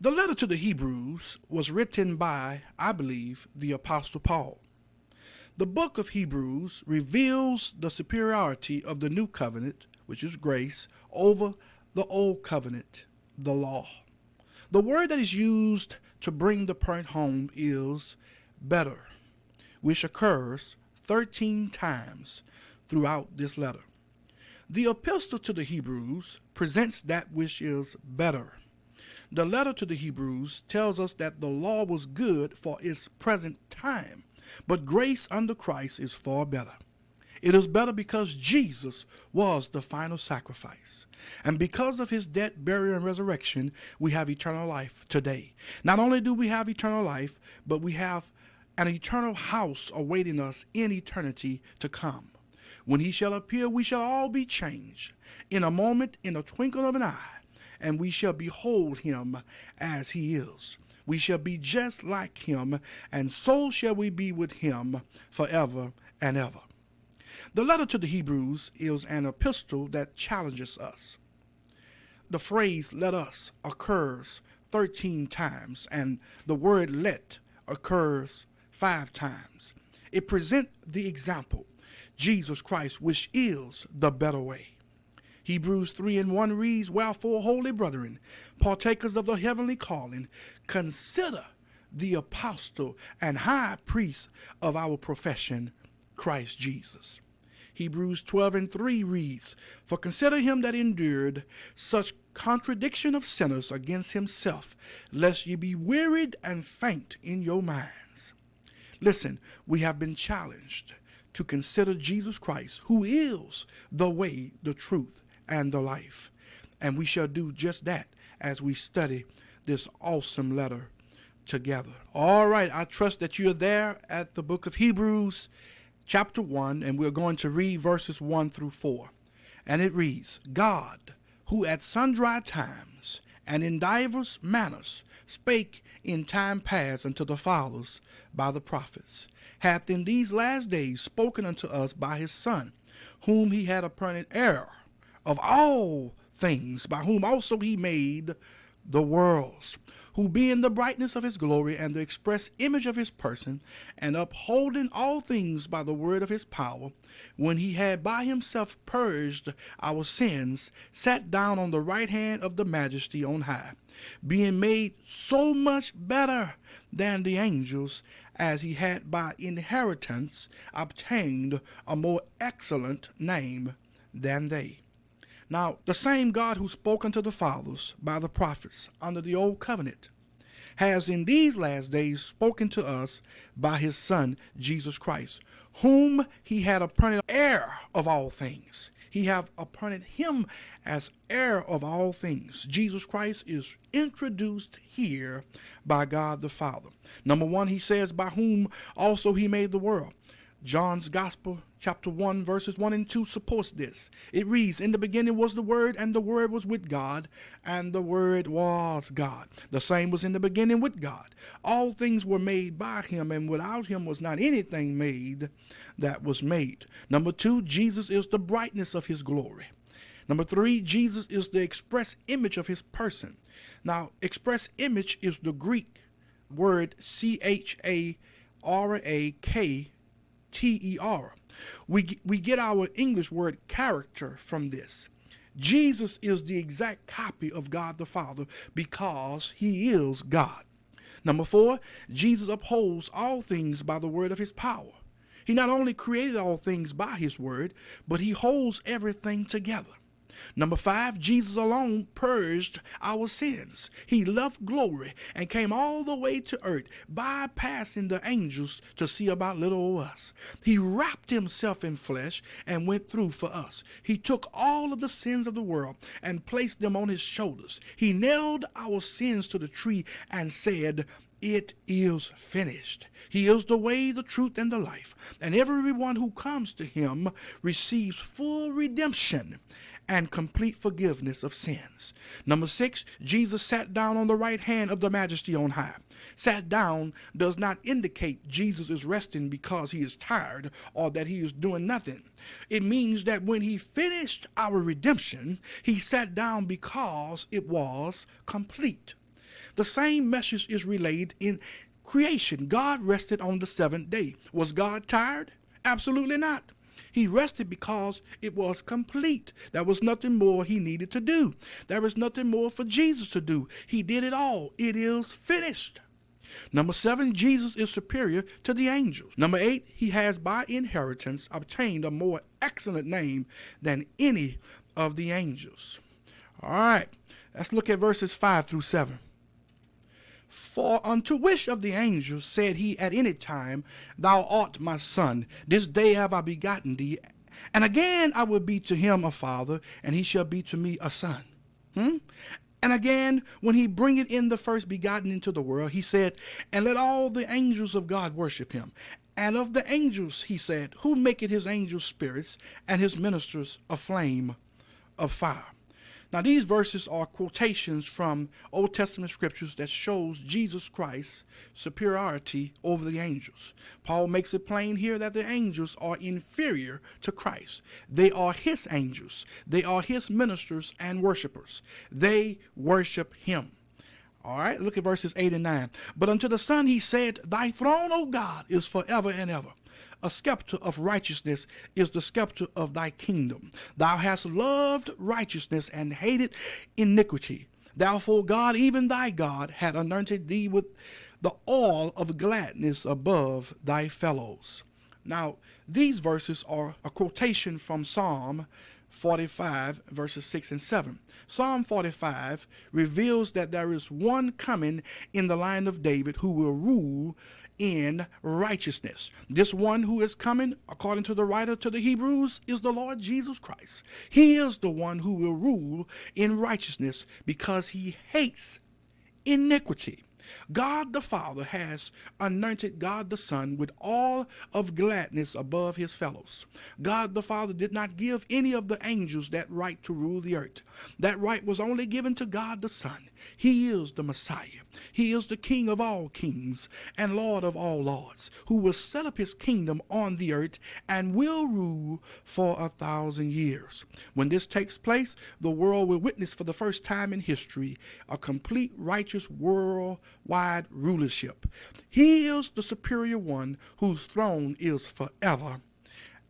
The letter to the Hebrews was written by, I believe, the Apostle Paul. The book of Hebrews reveals the superiority of the new covenant, which is grace, over the old covenant, the law. The word that is used to bring the point home is better, which occurs 13 times throughout this letter. The epistle to the Hebrews presents that which is better. The letter to the Hebrews tells us that the law was good for its present time, but grace under Christ is far better. It is better because Jesus was the final sacrifice. And because of his death, burial, and resurrection, we have eternal life today. Not only do we have eternal life, but we have an eternal house awaiting us in eternity to come. When he shall appear, we shall all be changed in a moment, in a twinkle of an eye, and we shall behold him as he is. We shall be just like him, and so shall we be with him forever and ever. The letter to the Hebrews is an epistle that challenges us. The phrase "let us" occurs 13 times, and the word "let" occurs 5 times. It presents the example, Jesus Christ, which is the better way. Hebrews 3:1 reads, "Wherefore, holy brethren, partakers of the heavenly calling, consider the apostle and high priest of our profession, Christ Jesus." Hebrews 12:3 reads, "For consider him that endured such contradiction of sinners against himself, lest ye be wearied and faint in your minds." Listen, we have been challenged to consider Jesus Christ, who is the way, the truth, and the life. And we shall do just that as we study this awesome letter together. All right, I trust that you're there at the book of Hebrews, chapter 1, and we're going to read verses 1 through 4. And it reads, "God, who at sundry times and in divers manners spake in time past unto the fathers by the prophets, hath in these last days spoken unto us by his Son, whom he had appointed heir of all things, by whom also he made the worlds, who being the brightness of his glory and the express image of his person, and upholding all things by the word of his power, when he had by himself purged our sins, sat down on the right hand of the majesty on high, being made so much better than the angels, as he had by inheritance obtained a more excellent name than they." Now, the same God who spoke unto the fathers by the prophets under the old covenant has in these last days spoken to us by his Son, Jesus Christ, whom he had appointed heir of all things. He have appointed him as heir of all things. Jesus Christ is introduced here by God the Father. Number 1, he says, by whom also he made the world. John's Gospel, chapter 1, verses 1 and 2 supports this. It reads, "In the beginning was the Word, and the Word was with God, and the Word was God. The same was in the beginning with God. All things were made by him, and without him was not anything made that was made." Number 2, Jesus is the brightness of his glory. Number 3, Jesus is the express image of his person. Now, express image is the Greek word CHARAKTER. We get our English word character from this. Jesus is the exact copy of God the Father because he is God. Number 4, Jesus upholds all things by the word of his power. He not only created all things by his word, but he holds everything together. Number 5, Jesus alone purged our sins. He left glory and came all the way to earth, bypassing the angels to see about little old us. He wrapped himself in flesh and went through for us. He took all of the sins of the world and placed them on his shoulders. He nailed our sins to the tree and said, "It is finished." He is the way, the truth, and the life. And everyone who comes to him receives full redemption and complete forgiveness of sins. Number 6, Jesus sat down on the right hand of the majesty on high. Sat down does not indicate Jesus is resting because he is tired or that he is doing nothing. It means that when he finished our redemption, he sat down because it was complete. The same message is relayed in creation. God rested on the seventh day. Was God tired? Absolutely not. He rested because it was complete. There was nothing more he needed to do. There was nothing more for Jesus to do. He did it all. It is finished. Number 7, Jesus is superior to the angels. Number 8, he has by inheritance obtained a more excellent name than any of the angels. All right, let's look at verses 5 through 7. For unto which of the angels said he at any time, Thou art my son, this day have I begotten thee, and again I will be to him a father, and he shall be to me a son. And again, when he bringeth in the first begotten into the world, he said, And let all the angels of God worship him. And of the angels, he said, Who maketh his angels spirits, and his ministers a flame of fire. Now, these verses are quotations from Old Testament scriptures that shows Jesus Christ's superiority over the angels. Paul makes it plain here that the angels are inferior to Christ. They are his angels. They are his ministers and worshipers. They worship him. All right, look at verses 8 and 9. But unto the Son he said, Thy throne, O God, is forever and ever. A scepter of righteousness is the scepter of thy kingdom. Thou hast loved righteousness and hated iniquity. Therefore God, even thy God, had anointed thee with the oil of gladness above thy fellows. Now, these verses are a quotation from Psalm 45, verses 6 and 7. Psalm 45 reveals that there is one coming in the line of David who will rule in righteousness. This one who is coming, according to the writer to the Hebrews, is the Lord Jesus Christ. He is the one who will rule in righteousness because he hates iniquity. God the Father has anointed God the Son with all of gladness above his fellows. God the Father did not give any of the angels that right to rule the earth. That right was only given to God the Son. He is the Messiah. He is the King of all kings and Lord of all lords, who will set up his kingdom on the earth and will rule for 1,000 years. When this takes place, the world will witness for the first time in history a complete righteous worldwide rulership. He is the superior one whose throne is forever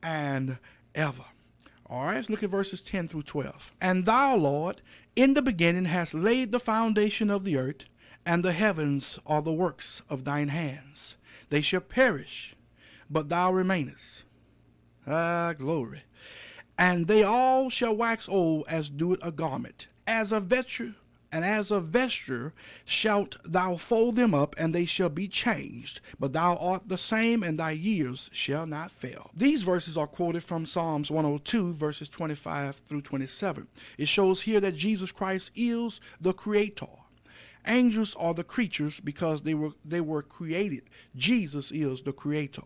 and ever. All right, let's look at verses 10 through 12. And thou, Lord, in the beginning hast laid the foundation of the earth, and the heavens are the works of thine hands. They shall perish, but thou remainest. Glory. And they all shall wax old as doeth a garment. As a vesture shalt thou fold them up, and they shall be changed. But thou art the same, and thy years shall not fail. These verses are quoted from Psalms 102, verses 25 through 27. It shows here that Jesus Christ is the creator. Angels are the creatures because they were created. Jesus is the creator.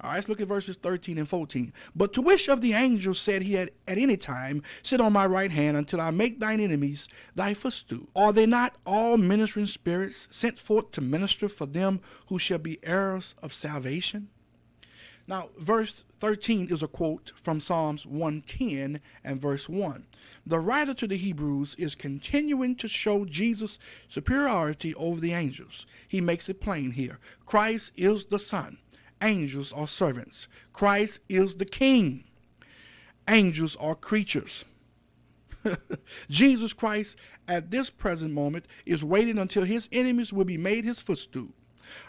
All right, let's look at verses 13 and 14. But to which of the angels said he at any time, Sit on my right hand until I make thine enemies thy footstool? Are they not all ministering spirits sent forth to minister for them who shall be heirs of salvation? Now, verse 13 is a quote from Psalms 110 and verse 1. The writer to the Hebrews is continuing to show Jesus' superiority over the angels. He makes it plain here. Christ is the Son. Angels are servants. Christ is the King. Angels are creatures. Jesus Christ, at this present moment, is waiting until his enemies will be made his footstool.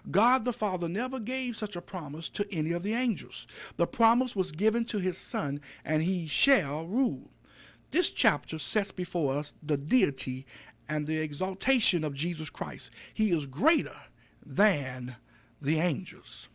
God the Father never gave such a promise to any of the angels. The promise was given to his Son, and he shall rule. This chapter sets before us the deity and the exaltation of Jesus Christ. He is greater than the angels.